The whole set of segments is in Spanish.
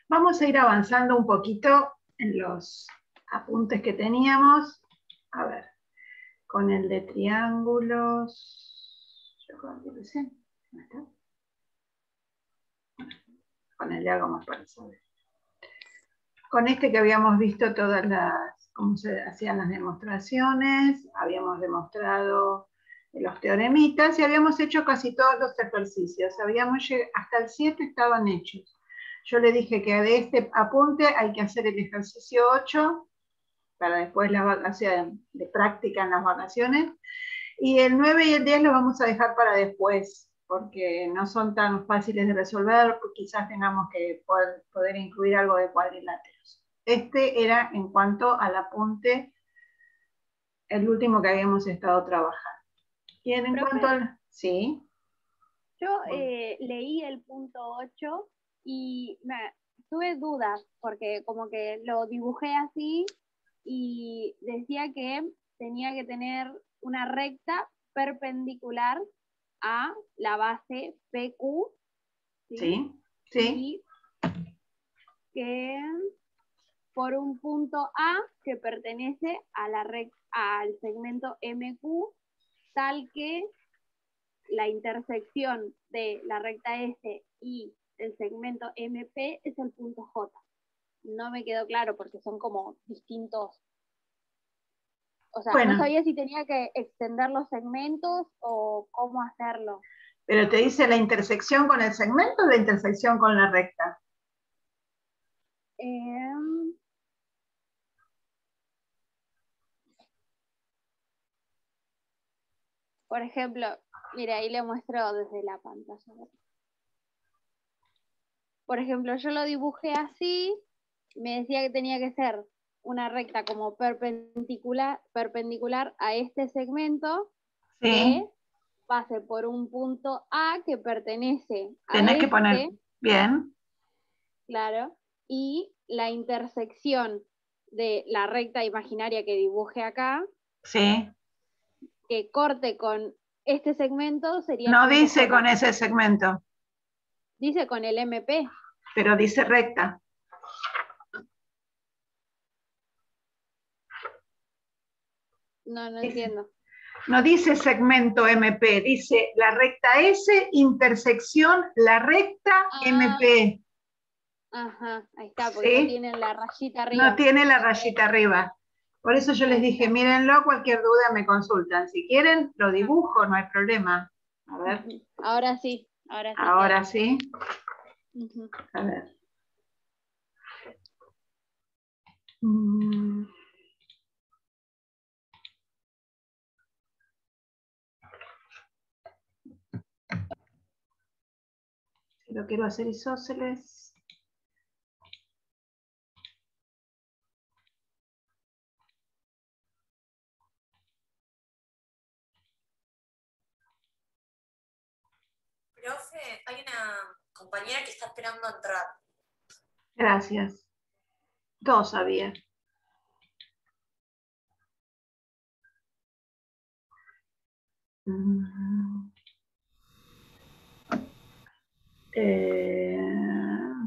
Vamos a ir avanzando un poquito en los apuntes que teníamos. A ver, con el de triángulos. ¿Dónde está? Con el de algo más parecido. Con este que habíamos visto todas las, cómo se hacían las demostraciones, habíamos demostrado los teoremitas y habíamos hecho casi todos los ejercicios. Hasta el 7 estaban hechos. Yo le dije que de este apunte hay que hacer el ejercicio 8 para después las vacaciones, de práctica en las vacaciones, y el 9 y el 10 los vamos a dejar para después, porque no son tan fáciles de resolver, quizás tengamos que poder incluir algo de cuadriláteros. Este era en cuanto al apunte, el último que habíamos estado trabajando. Y en cuanto al... Sí. Yo leí el punto 8 y tuve dudas, porque como que lo dibujé así y decía que tenía que tener una recta perpendicular a la base PQ, ¿sí? Sí. Y que por un punto A que pertenece a al segmento MQ, tal que la intersección de la recta S y el segmento MP es el punto J. No me quedó claro porque son como distintos. O sea, bueno, no sabía si tenía que extender los segmentos o cómo hacerlo. ¿Pero te dice la intersección con el segmento o la intersección con la recta? Por ejemplo, mira, ahí le muestro desde la pantalla. Por ejemplo, yo lo dibujé así, me decía que tenía que ser una recta como perpendicular a este segmento, Sí. que pase por un punto A que pertenece a Tenés que poner bien. Claro, y la intersección de la recta imaginaria que dibuje acá, Sí. que corte con este segmento sería No el punto dice J. con ese segmento. Dice con el MP. Pero dice recta. No entiendo. No dice segmento MP, dice la recta S, intersección, la recta MP. Ajá, ahí está, porque ¿Sí? no tienen la rayita arriba. No tiene la rayita arriba. Por eso yo les dije, mírenlo, cualquier duda me consultan. Si quieren, lo dibujo, no hay problema. A ver. Ahora sí. Ahora sí. A ver. Si lo quiero hacer isósceles. Profe, hay una compañera que está esperando entrar. Gracias. Todo sabía.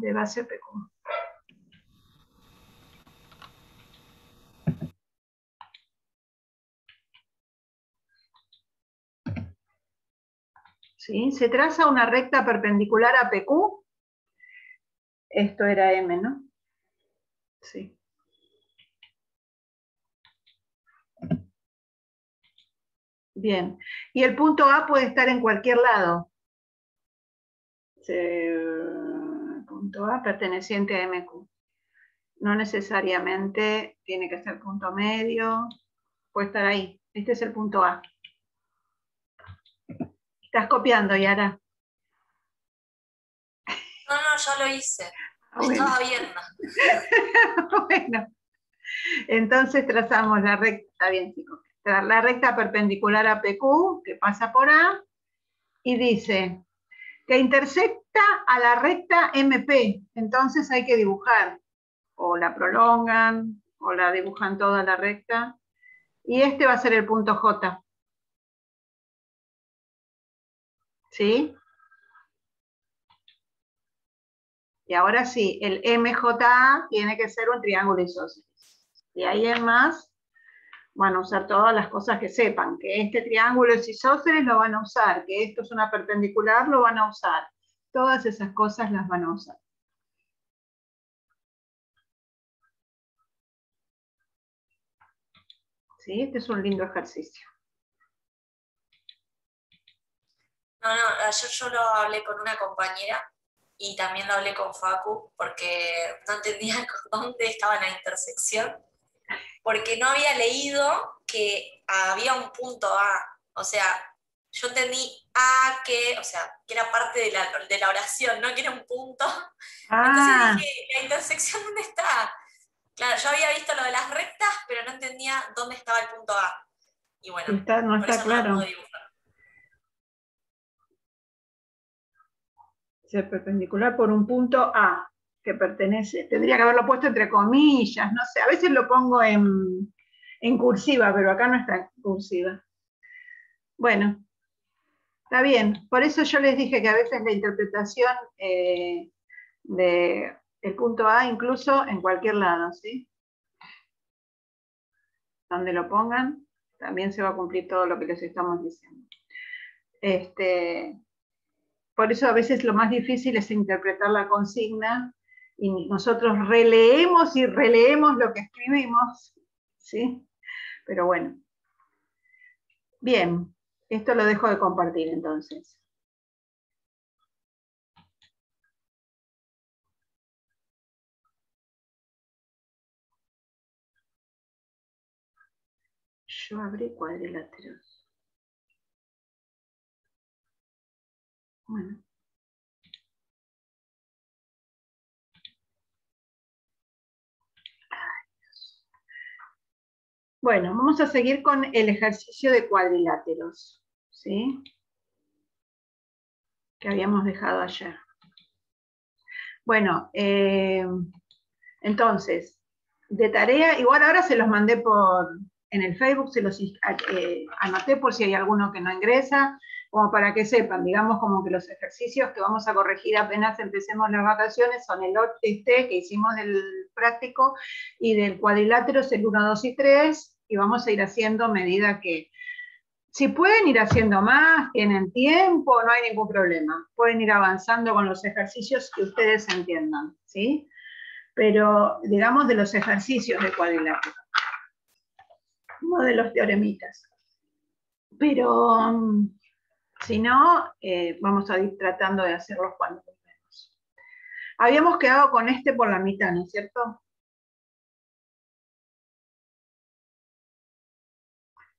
De base PQ. ¿Sí? Se traza una recta perpendicular a PQ. Esto era M, ¿no? Sí. Bien. Y el punto A puede estar en cualquier lado. Punto A perteneciente a MQ. No necesariamente tiene que ser punto medio. Puede estar ahí. Este es el punto A. ¿Estás copiando, Yara? No, ya lo hice. Bueno. Estaba viendo. Bueno. Entonces trazamos la recta, está bien, chicos. La recta perpendicular a PQ, que pasa por A, y dice que intersecta a la recta MP. Entonces hay que dibujar. O la prolongan, o la dibujan toda la recta. Y este va a ser el punto J. ¿Sí? Y ahora sí, el MJA tiene que ser un triángulo isósceles. Y ahí en más van a usar todas las cosas que sepan, que este triángulo es isósceles, lo van a usar, que esto es una perpendicular, lo van a usar. Todas esas cosas las van a usar. ¿Sí? Este es un lindo ejercicio. No, ayer yo lo hablé con una compañera y también lo hablé con Facu porque no entendía dónde estaba la intersección, porque no había leído que había un punto A. O sea, yo entendí A que, o sea, que era parte de la oración, no que era un punto. Entonces Ah, dije, ¿la intersección dónde está? Claro, yo había visto lo de las rectas, pero no entendía dónde estaba el punto A. Y bueno, no por está eso no lo claro. puedo dibujar. Ser perpendicular por un punto A, que pertenece, tendría que haberlo puesto entre comillas, no sé, a veces lo pongo en cursiva, pero acá no está en cursiva. Bueno, está bien, por eso yo les dije que a veces la interpretación del punto A, incluso en cualquier lado, ¿sí? Donde lo pongan, también se va a cumplir todo lo que les estamos diciendo. Por eso a veces lo más difícil es interpretar la consigna y nosotros releemos y releemos lo que escribimos, ¿sí? Pero bueno. Bien, esto lo dejo de compartir entonces. Yo abrí cuadriláteros. Bueno. Bueno, vamos a seguir con el ejercicio de cuadriláteros, ¿sí? Que habíamos dejado ayer. Bueno, entonces, de tarea, igual ahora se los mandé en el Facebook, se los anoté por si hay alguno que no ingresa, como para que sepan, digamos como que los ejercicios que vamos a corregir apenas empecemos las vacaciones son el que hicimos del práctico y del cuadrilátero es el 1, 2 y 3, y vamos a ir haciendo a medida que, si pueden ir haciendo más, tienen tiempo, no hay ningún problema, pueden ir avanzando con los ejercicios que ustedes entiendan, ¿sí? Pero digamos de los ejercicios de cuadrilátero, no de los teoremitas. Pero si no, vamos a ir tratando de hacerlos cuando volvemos. Habíamos quedado con este por la mitad, ¿no es cierto?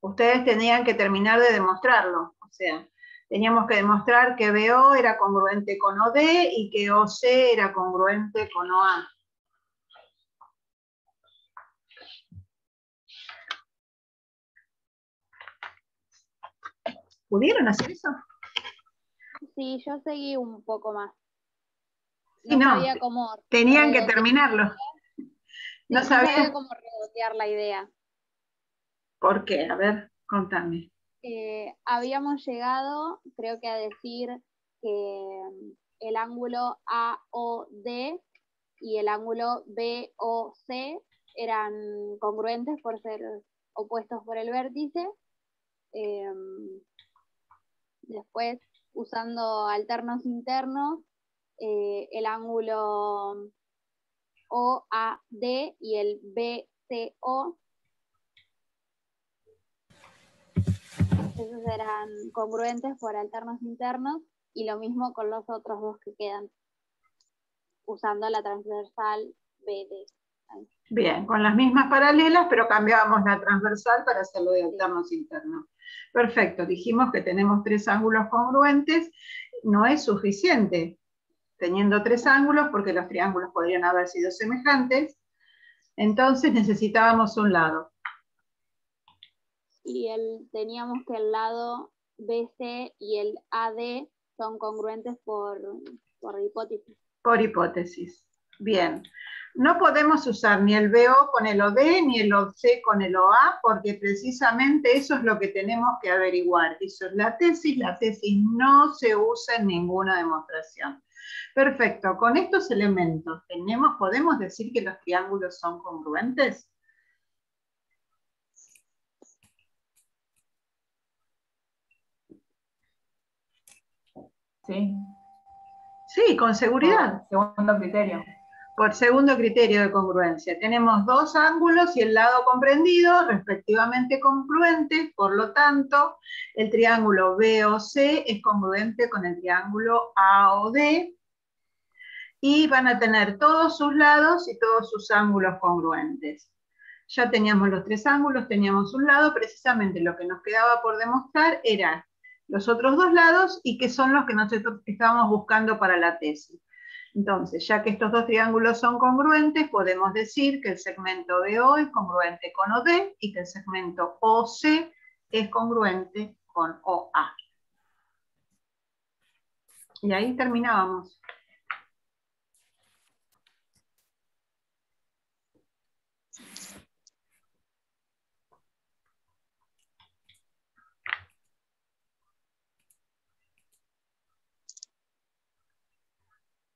Ustedes tenían que terminar de demostrarlo, o sea, teníamos que demostrar que BO era congruente con OD y que OC era congruente con OA. ¿Pudieron hacer eso? Sí, yo seguí un poco más. Sí, No no, sabía cómo tenían que redondear. terminarlo. Sí, No no sabía sabía cómo redondear la idea. por qué. A ver, contame. Habíamos llegado, creo que a decir que el ángulo AOD y el ángulo BOC eran congruentes por ser opuestos por el vértice. Después, usando alternos internos, el ángulo OAD y el BCO, esos eran congruentes por alternos internos, y lo mismo con los otros dos que quedan, usando la transversal BD. Bien, con las mismas paralelas, pero cambiábamos la transversal para hacerlo de alternos internos. Perfecto, dijimos que tenemos 3 ángulos congruentes, no es suficiente teniendo 3 ángulos, porque los triángulos podrían haber sido semejantes, entonces necesitábamos un lado. Y teníamos que el lado BC y el AD son congruentes por hipótesis. Por hipótesis. Bien. No podemos usar ni el BO con el OD, ni el OC con el OA, porque precisamente eso es lo que tenemos que averiguar. Eso es la tesis no se usa en ninguna demostración. Perfecto, con estos elementos ¿podemos decir que los triángulos son congruentes? Sí. Sí, con seguridad. Por segundo criterio. Por segundo criterio de congruencia. Tenemos dos ángulos y el lado comprendido, respectivamente congruentes, por lo tanto, el triángulo BOC es congruente con el triángulo AOD, y van a tener todos sus lados y todos sus ángulos congruentes. Ya teníamos los tres ángulos, teníamos un lado, precisamente lo que nos quedaba por demostrar eran los otros dos lados y que son los que nosotros estábamos buscando para la tesis. Entonces, ya que estos dos triángulos son congruentes, podemos decir que el segmento BO es congruente con OD y que el segmento OC es congruente con OA. Y ahí terminábamos.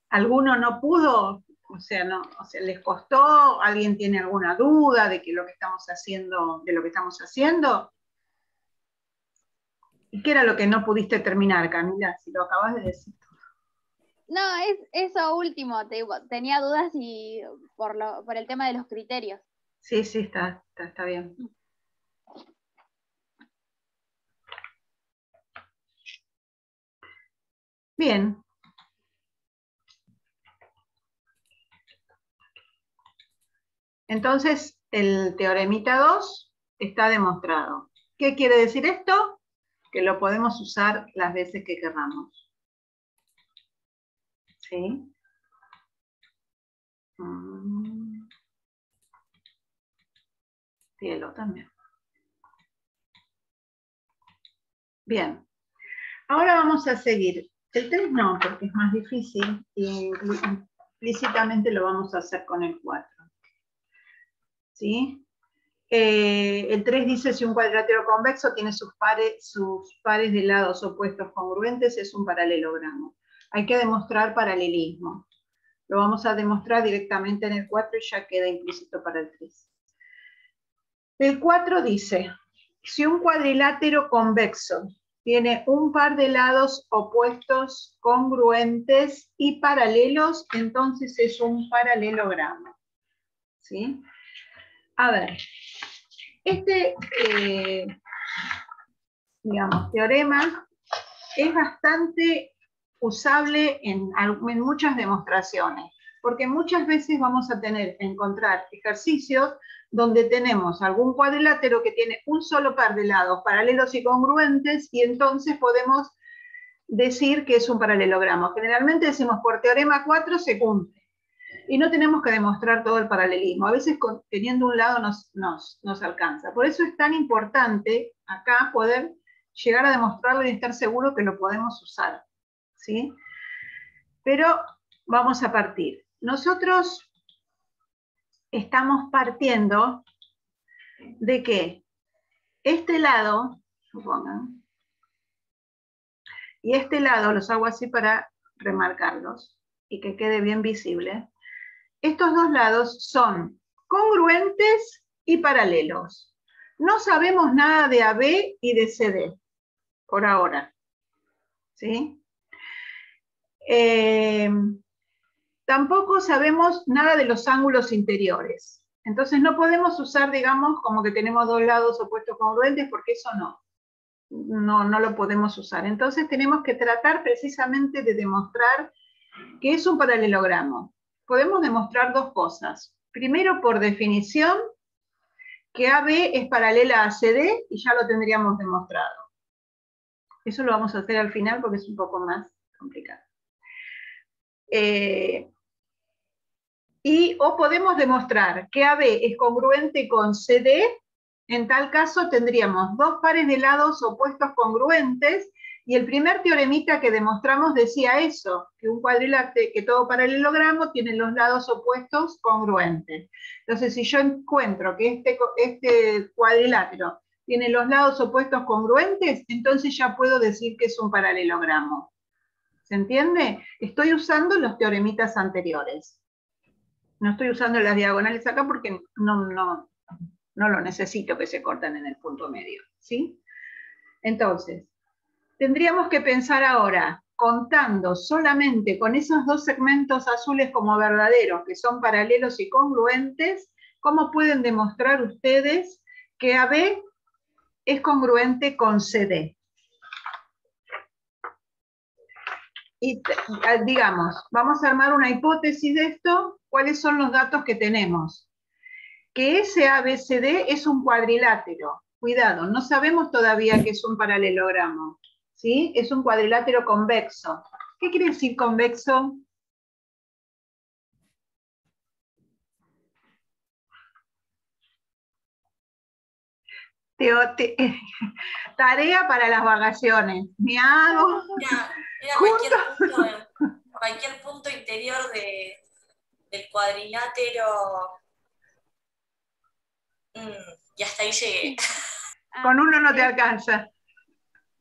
¿Alguno no pudo? ¿Les costó? ¿Alguien tiene alguna duda de que lo que estamos haciendo, de lo que estamos haciendo? ¿Y qué era lo que no pudiste terminar, Camila? Si lo acabas de decir. No, es eso último, tenía dudas y por el tema de los criterios. Sí, está bien. Bien. Entonces, el teoremita 2 está demostrado. ¿Qué quiere decir esto? Que lo podemos usar las veces que queramos. ¿Sí? Cielo también. Bien. Ahora vamos a seguir. El 3 no, porque es más difícil y implícitamente lo vamos a hacer con el 4. ¿Sí? El 3 dice si un cuadrilátero convexo tiene sus pares de lados opuestos congruentes, es un paralelogramo. Hay que demostrar paralelismo. Lo vamos a demostrar directamente en el 4 y ya queda implícito para el 3. El 4 dice, si un cuadrilátero convexo tiene un par de lados opuestos congruentes y paralelos, entonces es un paralelogramo. ¿Sí? A ver, este teorema es bastante usable en muchas demostraciones, porque muchas veces vamos a encontrar ejercicios donde tenemos algún cuadrilátero que tiene un solo par de lados paralelos y congruentes, y entonces podemos decir que es un paralelogramo. Generalmente decimos por teorema 4 se cumple, y no tenemos que demostrar todo el paralelismo. A veces teniendo un lado nos alcanza. Por eso es tan importante acá poder llegar a demostrarlo y estar seguro que lo podemos usar. ¿Sí? Pero vamos a partir. Nosotros estamos partiendo de que este lado, supongan, y este lado, los hago así para remarcarlos y que quede bien visible, estos dos lados son congruentes y paralelos. No sabemos nada de AB y de CD, por ahora. ¿Sí? Tampoco sabemos nada de los ángulos interiores. Entonces no podemos usar, digamos, como que tenemos dos lados opuestos congruentes, porque eso no lo podemos usar. Entonces tenemos que tratar precisamente de demostrar que es un paralelogramo. Podemos demostrar dos cosas. Primero, por definición, que AB es paralela a CD y ya lo tendríamos demostrado. Eso lo vamos a hacer al final porque es un poco más complicado. O podemos demostrar que AB es congruente con CD. En tal caso tendríamos dos pares de lados opuestos congruentes, y el primer teoremita que demostramos decía eso, que un cuadrilátero, que todo paralelogramo tiene los lados opuestos congruentes. Entonces, si yo encuentro que este cuadrilátero tiene los lados opuestos congruentes, entonces ya puedo decir que es un paralelogramo. ¿Se entiende? Estoy usando los teoremitas anteriores. No estoy usando las diagonales acá porque no lo necesito que se corten en el punto medio, ¿sí? Entonces, tendríamos que pensar ahora, contando solamente con esos dos segmentos azules como verdaderos, que son paralelos y congruentes, ¿cómo pueden demostrar ustedes que AB es congruente con CD? Y digamos, vamos a armar una hipótesis de esto. ¿Cuáles son los datos que tenemos? Que ese ABCD es un cuadrilátero. Cuidado, no sabemos todavía que es un paralelogramo, ¿sí? Es un cuadrilátero convexo. ¿Qué quiere decir convexo? Tarea para las vacaciones. Me hago... Era cualquier punto interior del cuadrilátero. Y hasta ahí llegué. Con uno no te alcanza.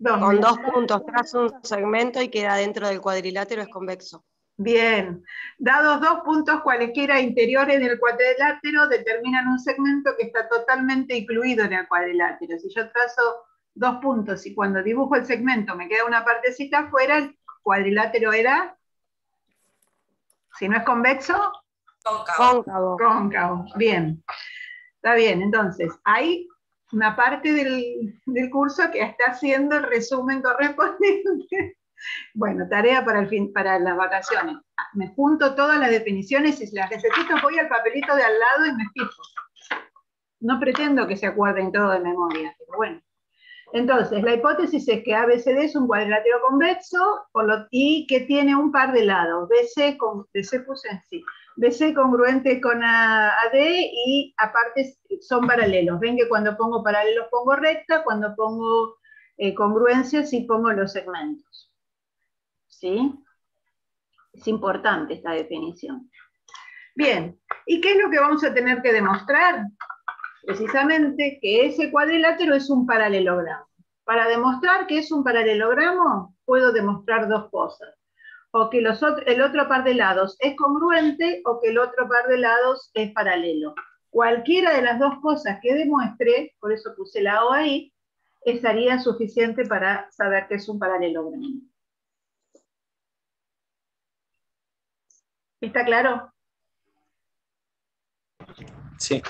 Con 2 puntos, trazo un segmento y queda dentro del cuadrilátero, es convexo. Bien. Dados 2 puntos cualesquiera interiores del cuadrilátero, determinan un segmento que está totalmente incluido en el cuadrilátero. Si yo trazo 2 puntos y cuando dibujo el segmento me queda una partecita afuera, el cuadrilátero era, si no es convexo, cóncavo. Cóncavo. Bien. Está bien, entonces, hay una parte del curso que está haciendo el resumen correspondiente. Bueno, tarea para las vacaciones. Me junto todas las definiciones y si las necesito voy al papelito de al lado y me fijo. No pretendo que se acuerden todo de memoria, pero bueno. Entonces, la hipótesis es que ABCD es un cuadrilátero convexo y que tiene un par de lados. BC congruente con AD y aparte son paralelos. Ven que cuando pongo paralelos pongo recta, cuando pongo congruencias sí pongo los segmentos. ¿Sí? Es importante esta definición. Bien, ¿y qué es lo que vamos a tener que demostrar? Precisamente que ese cuadrilátero es un paralelogramo. Para demostrar que es un paralelogramo, puedo demostrar dos cosas. O que el otro par de lados es congruente o que el otro par de lados es paralelo. Cualquiera de las dos cosas que demuestre, por eso puse la O ahí, estaría suficiente para saber que es un paralelogramo. ¿Está claro? Sí.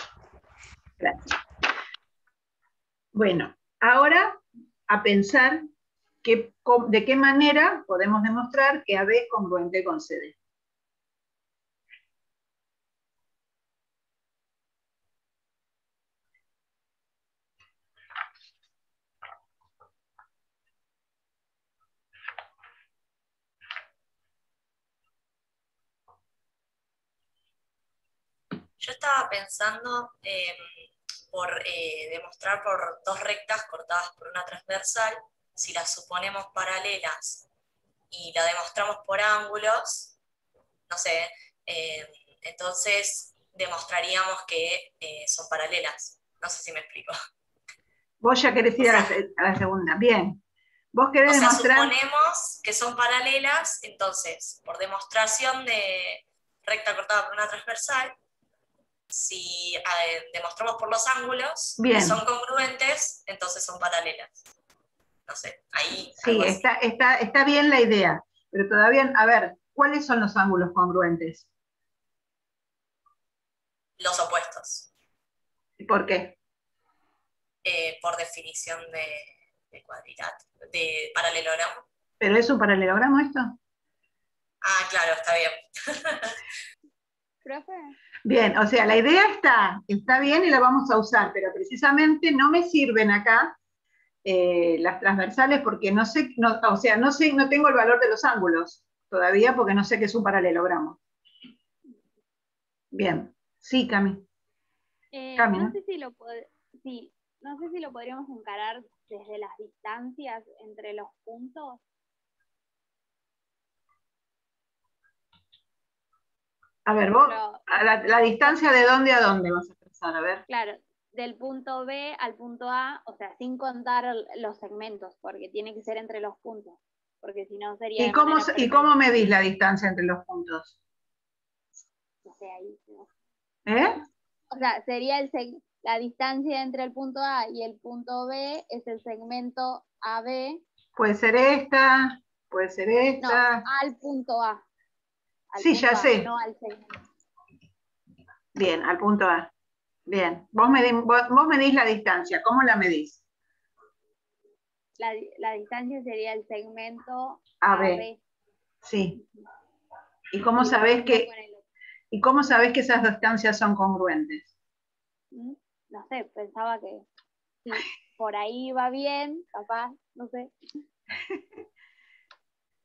Gracias. Bueno, ahora a pensar de qué manera podemos demostrar que AB es congruente con CD. Yo estaba pensando por demostrar por dos rectas cortadas por una transversal, si las suponemos paralelas y la demostramos por ángulos, no sé, entonces demostraríamos que son paralelas. No sé si me explico. Vos ya querés ir a la segunda. Bien. Vos querés demostrar... suponemos que son paralelas, entonces, por demostración de recta cortada por una transversal, si demostramos por los ángulos Bien. que son congruentes, entonces son paralelas. No sé, ahí... Sí, está bien la idea, pero todavía, a ver, ¿cuáles son los ángulos congruentes? Los opuestos. ¿Por qué? Por definición de cuadrilátero, de paralelogramo. ¿Pero es un paralelogramo esto? Ah, claro, está bien. ¿Profe? Bien, o sea, la idea está bien y la vamos a usar, pero precisamente no me sirven acá las transversales porque no tengo el valor de los ángulos todavía porque no sé qué es un paralelogramo. Bien, sí, Cami. Cami, no sé si lo podríamos encarar desde las distancias entre los puntos. A ver, vos, la distancia de dónde a dónde vas a trazar, a ver. Claro, del punto B al punto A, o sea, sin contar los segmentos, porque tiene que ser entre los puntos. porque si no sería... ¿Y cómo medís la distancia entre los puntos? No sé, ahí, ¿no? ¿Eh? O sea, sería la distancia entre el punto A y el punto B es el segmento AB. Puede ser esta, puede ser esta. No, al punto A. Sí, ya sé. No al segmento. Bien, al punto A. Bien. Vos medís la distancia. ¿Cómo la medís? La distancia sería el segmento AB. Sí. ¿Y cómo Y sabés que esas distancias son congruentes? No sé, pensaba que si por ahí va bien, capaz, no sé.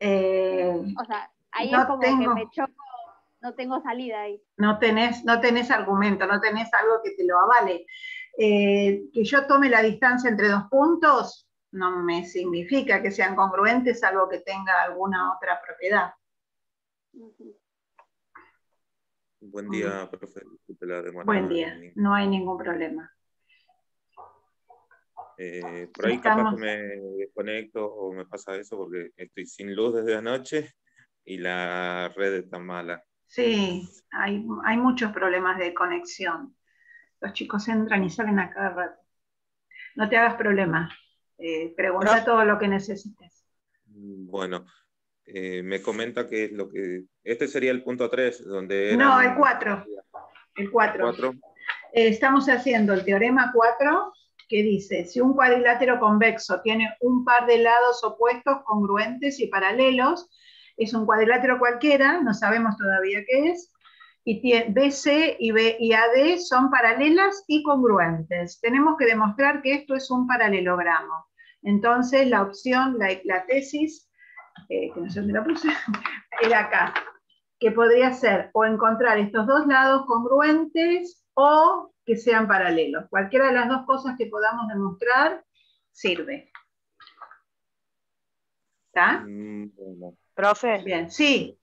O sea, ahí es como que me choco, no tengo salida ahí. No tenés argumento, no tenés algo que te lo avale. Que yo tome la distancia entre dos puntos no me significa que sean congruentes, salvo que tenga alguna otra propiedad. Buen día, profe. Disculpe la demora. Buen día, no hay ningún problema. Por ahí capaz que me desconecto o me pasa eso porque estoy sin luz desde anoche y la red está mala. Sí, hay muchos problemas de conexión. Los chicos entran y salen a cada rato. No te hagas problema. Pregunta todo lo que necesites. Bueno, me comenta que es lo que... Este sería el punto 3, donde era... No, el 4. El 4. Estamos haciendo el teorema 4, que dice, si un cuadrilátero convexo tiene un par de lados opuestos, congruentes y paralelos, es un cuadrilátero cualquiera, no sabemos todavía qué es, y BC y AD son paralelas y congruentes. Tenemos que demostrar que esto es un paralelogramo. Entonces, la opción, la tesis, que no sé dónde la puse, era acá, que podría ser o encontrar estos dos lados congruentes o que sean paralelos. Cualquiera de las dos cosas que podamos demostrar sirve. ¿Está? Bueno. Profe. Bien, sí.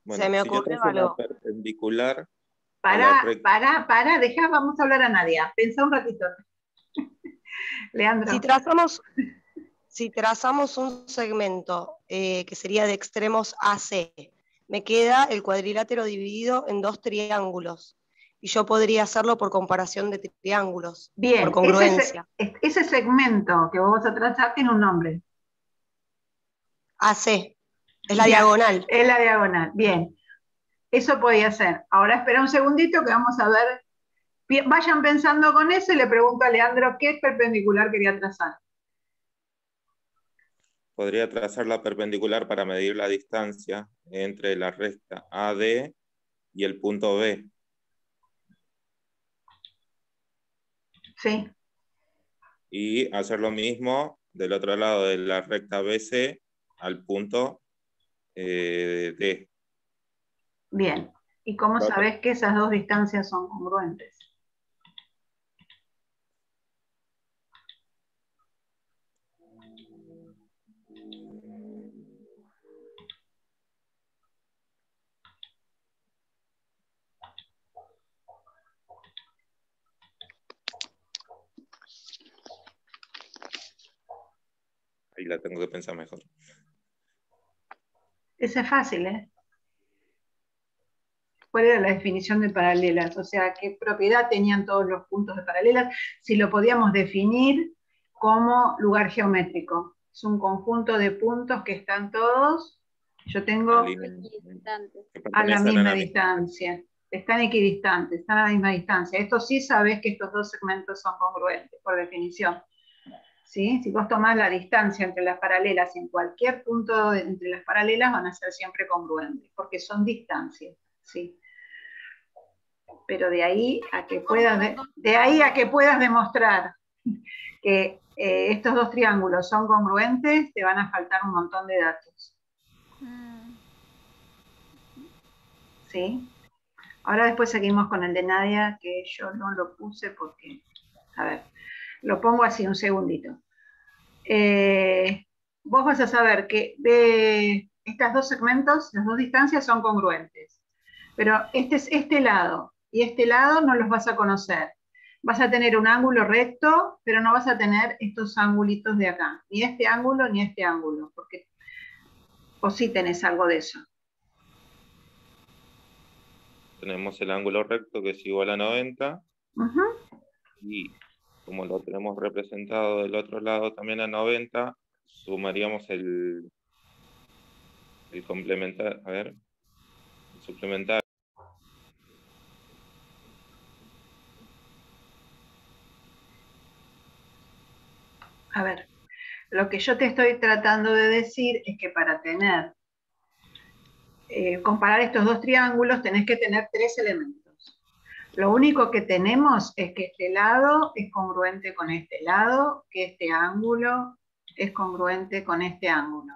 Bueno, se me ocurre algo. Perpendicular. Para, dejá, vamos a hablar a Nadia. Pensá un ratito. Leandro. Si trazamos un segmento que sería de extremos AC, me queda el cuadrilátero dividido en dos triángulos. Y yo podría hacerlo por comparación de triángulos. Bien, por congruencia. Ese segmento que vos vas a trazar tiene un nombre. AC. Es la diagonal. Es la diagonal, bien. Eso podía ser. Ahora espera un segundito que vamos a ver. Vayan pensando con eso y le pregunto a Leandro qué perpendicular quería trazar. Podría trazar la perpendicular para medir la distancia entre la recta AD y el punto B. Sí. Y hacer lo mismo del otro lado de la recta BC al punto D. Bien. ¿Y cómo sabés que esas dos distancias son congruentes? Ahí la tengo que pensar mejor. Esa es fácil, ¿eh? ¿Cuál era la definición de paralelas? O sea, ¿qué propiedad tenían todos los puntos de paralelas? Si lo podíamos definir como lugar geométrico. Es un conjunto de puntos que están todos, yo tengo a la misma distancia. Están equidistantes, están a la misma distancia. Esto sí sabés que estos dos segmentos son congruentes, por definición. ¿Sí? Si vos tomás la distancia entre las paralelas en cualquier punto entre las paralelas van a ser siempre congruentes, porque son distancias. ¿Sí? Pero de ahí a que puedas demostrar que estos dos triángulos son congruentes, te van a faltar un montón de datos. ¿Sí? Ahora después seguimos con el de Nadia, que yo no lo puse porque, a ver, lo pongo así un segundito. Vos vas a saber que de estos dos segmentos, las dos distancias son congruentes. Pero este lado y este lado no los vas a conocer. Vas a tener un ángulo recto, pero no vas a tener estos angulitos de acá. Ni este ángulo ni este ángulo, porque ¿O sí tenés algo de eso? Tenemos el ángulo recto que es igual a 90, Ujú. y como lo tenemos representado del otro lado también a 90, sumaríamos el complementar, a ver, el suplementario. A ver, lo que yo te estoy tratando de decir es que para tener, comparar estos dos triángulos tenés que tener 3 elementos. Lo único que tenemos es que este lado es congruente con este lado, que este ángulo es congruente con este ángulo.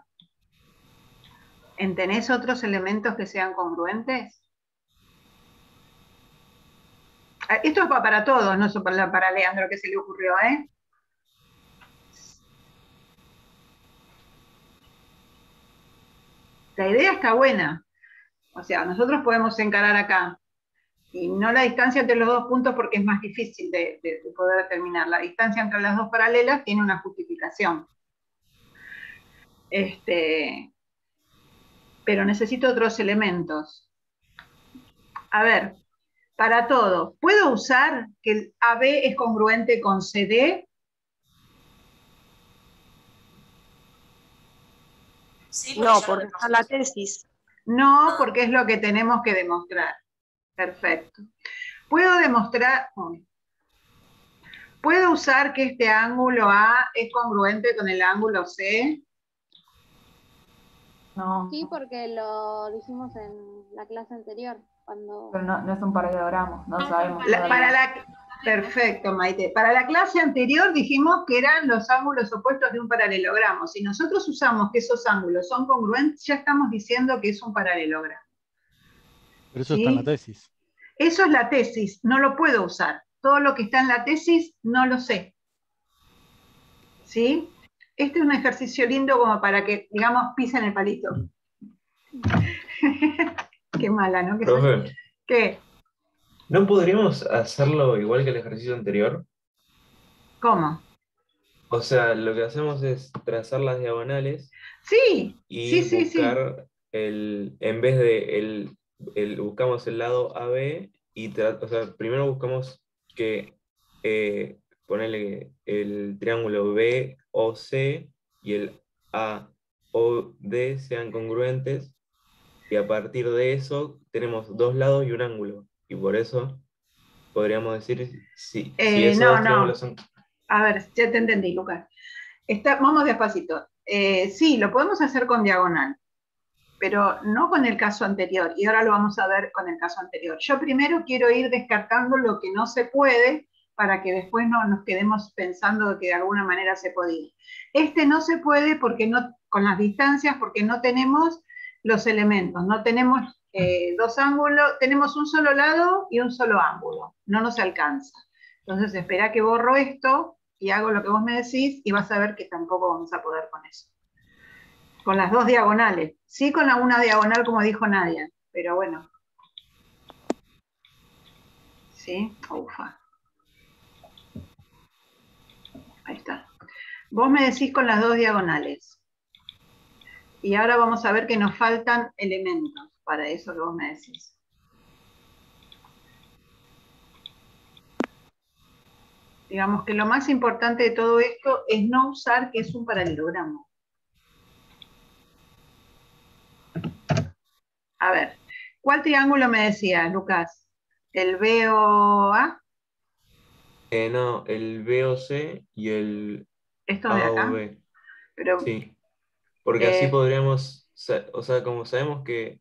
¿Tenés otros elementos que sean congruentes? Esto es para todos, no solo para Leandro que se le ocurrió, ¿eh? La idea está buena. O sea, nosotros podemos encarar acá, y no la distancia entre los dos puntos porque es más difícil de poder determinar. La distancia entre las dos paralelas tiene una justificación. Pero necesito otros elementos. A ver, para todo, ¿puedo usar que el AB es congruente con CD? Sí, No, ya lo porque está la demostré. tesis. No, porque es lo que tenemos que demostrar. Perfecto. ¿Puedo demostrar? ¿Puedo usar que este ángulo A es congruente con el ángulo C? No, Sí, porque lo dijimos en la clase anterior, cuando... pero no es un paralelogramo, no sabemos todavía. Perfecto, Maite. Para la clase anterior dijimos que eran los ángulos opuestos de un paralelogramo. Si nosotros usamos que esos ángulos son congruentes, ya estamos diciendo que es un paralelogramo. Pero eso está en la tesis. Eso es la tesis, no lo puedo usar. Todo lo que está en la tesis no lo sé. ¿Sí? Este es un ejercicio lindo como para que, digamos, pisen el palito. Qué mala, ¿no? Profe, ¿Qué? ¿no podríamos hacerlo igual que el ejercicio anterior? ¿Cómo? O sea, lo que hacemos es trazar las diagonales Sí, y sí. buscar en vez de buscamos el lado AB o sea, primero buscamos que ponerle el triángulo BOC y el AOD sean congruentes, y a partir de eso tenemos dos lados y un ángulo, y por eso podríamos decir si esos dos triángulos son... A ver, ya te entendí, Lucas. Vamos despacito. Sí, lo podemos hacer con diagonal, pero no con el caso anterior, y ahora lo vamos a ver con el caso anterior. Yo primero quiero ir descartando lo que no se puede para que después no nos quedemos pensando que de alguna manera se podía. Este no se puede porque no, con las distancias, porque no tenemos los elementos, no tenemos dos ángulos, tenemos un solo lado y un solo ángulo, no nos alcanza. Entonces espera que borro esto y hago lo que vos me decís y vas a ver que tampoco vamos a poder con eso. Con las dos diagonales. Sí, con una diagonal, como dijo Nadia, pero bueno. ¿Sí? Ufa. Ahí está. Vos me decís con las dos diagonales. Y ahora vamos a ver que nos faltan elementos para eso que vos me decís. Digamos que lo más importante de todo esto es no usar que es un paralelogramo. A ver, ¿cuál triángulo me decía, Lucas? ¿El BOA? No, el BOC y el ¿Esto de acá? AOB. Pero, Sí, porque así podríamos, o sea, como sabemos eh,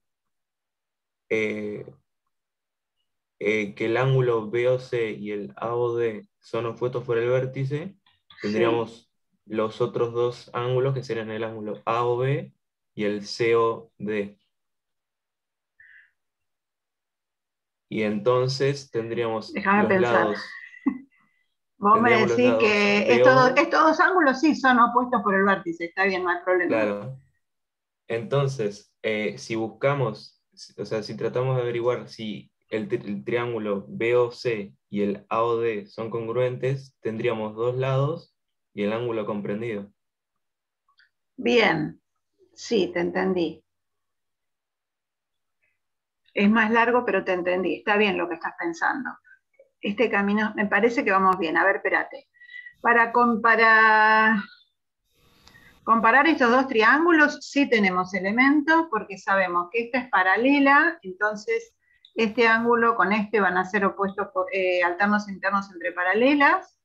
que el ángulo BOC y el AOD son opuestos por el vértice, tendríamos los otros dos ángulos que serían el ángulo AOB y el COD. Y entonces tendríamos déjame los pensar. lados. Vos me Tendríamos los decís lados que estos dos ángulos sí son opuestos por el vértice, está bien, no hay problema. Claro. Entonces, si buscamos, o sea, si tratamos de averiguar si el triángulo BOC y el AOD son congruentes, tendríamos dos lados y el ángulo comprendido. Bien, Sí, te entendí. Es más largo, pero te entendí. Está bien lo que estás pensando. Este camino, me parece que vamos bien. A ver, espérate. Para comparar estos dos triángulos, sí tenemos elementos, porque sabemos que esta es paralela, entonces este ángulo con este van a ser opuestos, alternos e internos entre paralelas.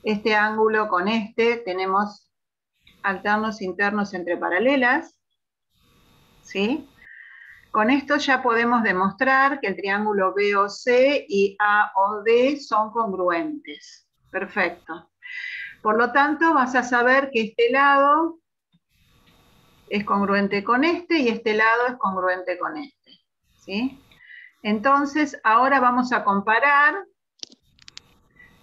Este ángulo con este tenemos alternos e internos entre paralelas. ¿Sí? Con esto ya podemos demostrar que el triángulo BOC y AOD son congruentes. Perfecto. Por lo tanto, vas a saber que este lado es congruente con este y este lado es congruente con este. ¿Sí? Entonces, ahora vamos a comparar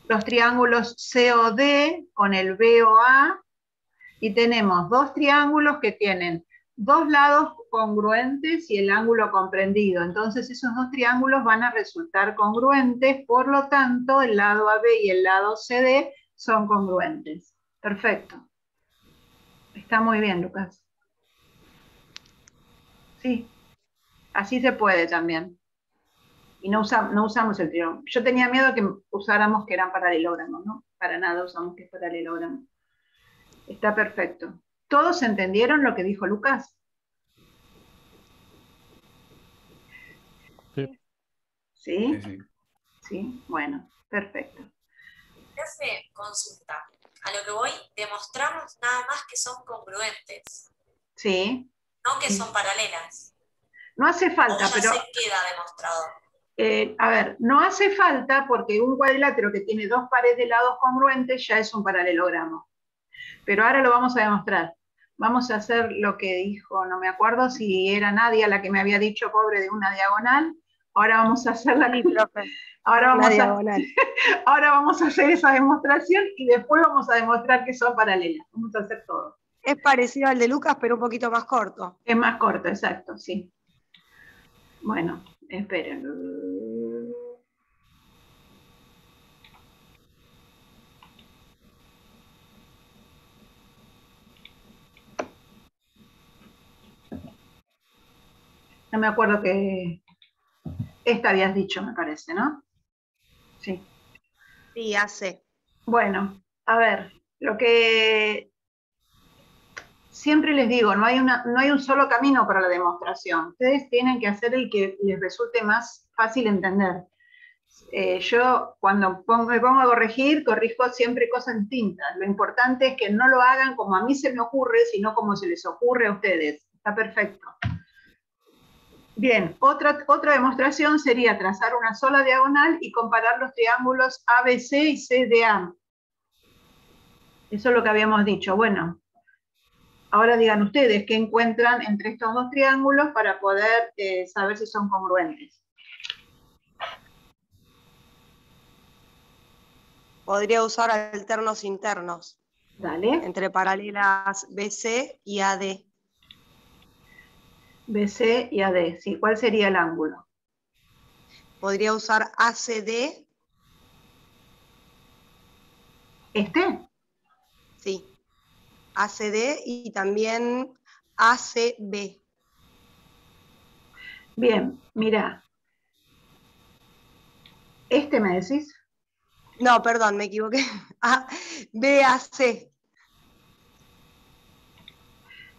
los triángulos COD con el BOA y tenemos dos triángulos que tienen dos lados congruentes y el ángulo comprendido. Entonces esos dos triángulos van a resultar congruentes, por lo tanto el lado AB y el lado CD son congruentes. Perfecto. Está muy bien, Lucas. Sí, así se puede también. Y no usamos el triángulo. Yo tenía miedo que usáramos que eran paralelogramos, ¿no? Para nada usamos que es paralelogramo. Está perfecto. ¿Todos entendieron lo que dijo Lucas? Sí. ¿Sí? Sí, bueno, perfecto. Profe, consulta. A lo que voy, demostramos nada más que son congruentes. Sí. No que son paralelas. No hace falta, o ya pero... se queda demostrado. A ver, no hace falta porque un cuadrilátero que tiene dos pares de lados congruentes ya es un paralelogramo. Pero ahora lo vamos a demostrar. Vamos a hacer lo que dijo, no me acuerdo si era Nadia la que me había dicho pobre de una diagonal. Ahora vamos a hacer la... Sí, profe. Ahora vamos, diagonal. Ahora vamos a hacer esa demostración y después vamos a demostrar que son paralelas. Vamos a hacer todo. Es parecido al de Lucas, pero un poquito más corto. Es más corto, exacto, sí. Bueno, esperen. No me acuerdo que esta habías dicho, me parece, ¿no? Sí. Sí, hace. Bueno, a ver, lo que siempre les digo, no hay un solo camino para la demostración. Ustedes tienen que hacer el que les resulte más fácil entender. Yo cuando me pongo a corregir, corrijo siempre cosas distintas. Lo importante es que no lo hagan como a mí se me ocurre, sino como se les ocurre a ustedes. Está perfecto. Bien, otra demostración sería trazar una sola diagonal y comparar los triángulos ABC y CDA. Eso es lo que habíamos dicho. Bueno, ahora digan ustedes qué encuentran entre estos dos triángulos para poder saber si son congruentes. Podría usar alternos internos. Dale. Entre paralelas BC y AD. BC y AD, sí. ¿Cuál sería el ángulo? Podría usar ACD. ¿Este? Sí. ACD y también ACB. Bien, mira. ¿Este me decís? No, perdón, me equivoqué. BAC.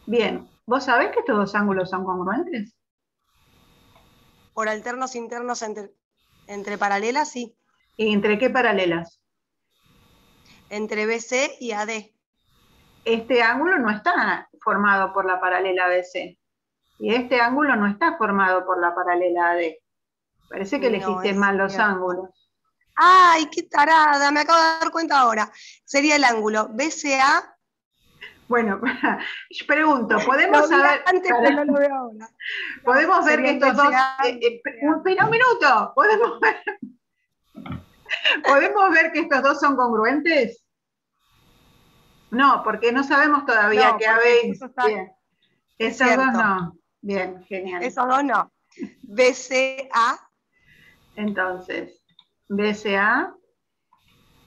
Bien. ¿Vos sabés que estos dos ángulos son congruentes? Por alternos internos entre paralelas, sí. ¿Y entre qué paralelas? Entre BC y AD. Este ángulo no está formado por la paralela BC. Y este ángulo no está formado por la paralela AD. Parece que elegiste mal los ángulos. ¡Ay, qué tarada! Me acabo de dar cuenta ahora. Sería el ángulo BCA. Bueno, pregunto, ¿podemos saber? Antes, pero no lo veo ahora. ¿Podemos ver que estos dos... Espera un minuto. ¿Podemos ver que estos dos son congruentes? No, porque no sabemos todavía qué habéis. Bien. Esos dos no. Bien, genial. Esos dos no. BCA. Entonces, BCA.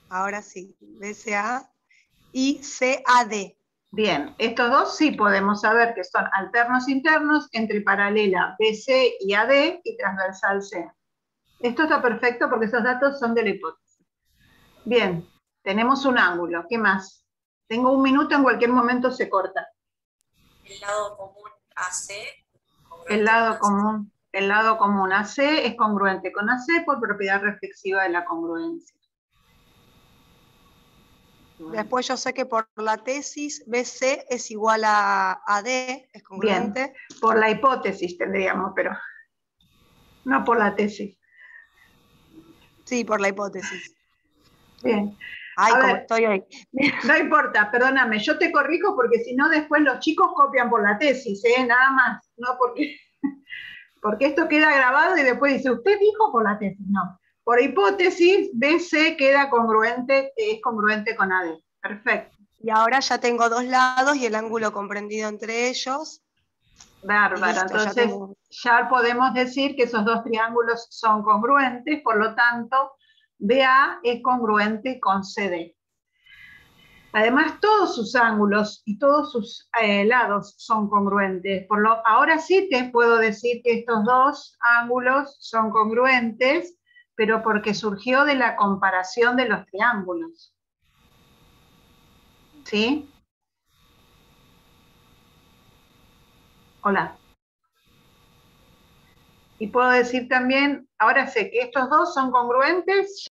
Ahora sí, BCA y CAD. Bien, estos dos sí podemos saber que son alternos internos entre paralela BC y AD y transversal C. Esto está perfecto porque esos datos son de la hipótesis. Bien, tenemos un ángulo. ¿Qué más? Tengo 1 minuto, en cualquier momento se corta. El lado común AC. El lado común AC es congruente con AC por propiedad reflexiva de la congruencia. Después yo sé que por la tesis BC es igual a AD, es congruente. Bien, por la hipótesis tendríamos, pero no por la tesis. Sí, por la hipótesis. Bien. Ay, como estoy hoy. No importa, perdóname, yo te corrijo porque si no después los chicos copian por la tesis, nada más, no porque esto queda grabado y después dice, usted dijo por la tesis, no. Por hipótesis, BC queda congruente, es congruente con AD. Perfecto. Y ahora ya tengo 2 lados y el ángulo comprendido entre ellos. Bárbaro, listo, entonces ya podemos decir que esos 2 triángulos son congruentes, por lo tanto, BA es congruente con CD. Además, todos sus ángulos y todos sus lados son congruentes. Ahora sí te puedo decir que estos 2 ángulos son congruentes, pero porque surgió de la comparación de los triángulos. ¿Sí? Hola. Y puedo decir también, ahora sé que estos 2 son congruentes